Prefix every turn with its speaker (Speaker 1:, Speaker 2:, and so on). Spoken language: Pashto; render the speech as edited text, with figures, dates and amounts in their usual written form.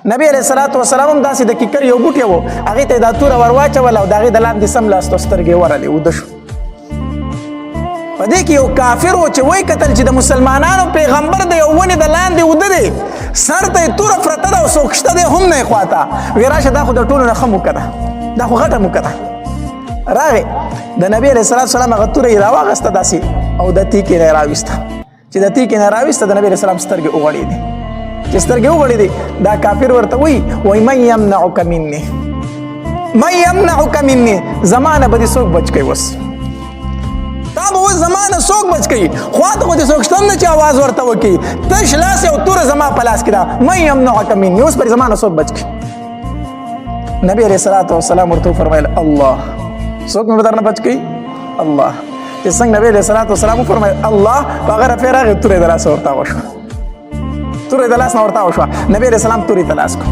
Speaker 1: نبی علیہ الصلوۃ والسلام هم داسې د کیکر یو بوټی و هغه ته دا توره ور واچوله او د هغې د لاندې سم لاستو سترګې ورلې وده شو په دې کې یو کافر و چې وایي کتل چې د مسلمانانو پیغمبر د یو ونې د لاندې وده دی سر ته یې توره پرته ده او څوک شته دی هم نه یې خواته وایي راشه دا خو د ټولو نه ښه موکه ده دا خو غټه موکه ده راغې د نبي علیه السلام هغه توره یې راواغسته داسې او د تیکې نه یې راویسته چې د تیکې نه راویسته د نبي علیه السلام سترګې وغړېدې چې سترګې وغړېدې دا کافر ورته وایي من یمنعک مني من یمنعک مني زما نه به دې څوک بچ کوي اوس تا به اوس زما نه څوک بچ کوي خوا ته خو دې څوک شته هم نه چې آواز ورته وکړي تش لاس یو توره زما په لاس کې ده من یمنعک مني اوس به زما نه څوک بچ کړي نبي علیه الصلوۃ والسلام ورته وفرمیل الله څوک مې به درنه بچ کوي الله چې څنګه نبي علیه الصلوۃ والسلام وفرمیل الله په هغه رفې راغې تورې د لاسه ورته وشوه تورې د لاس نه ورته وشوه نبي علیه السلام تورې ته لاس کړو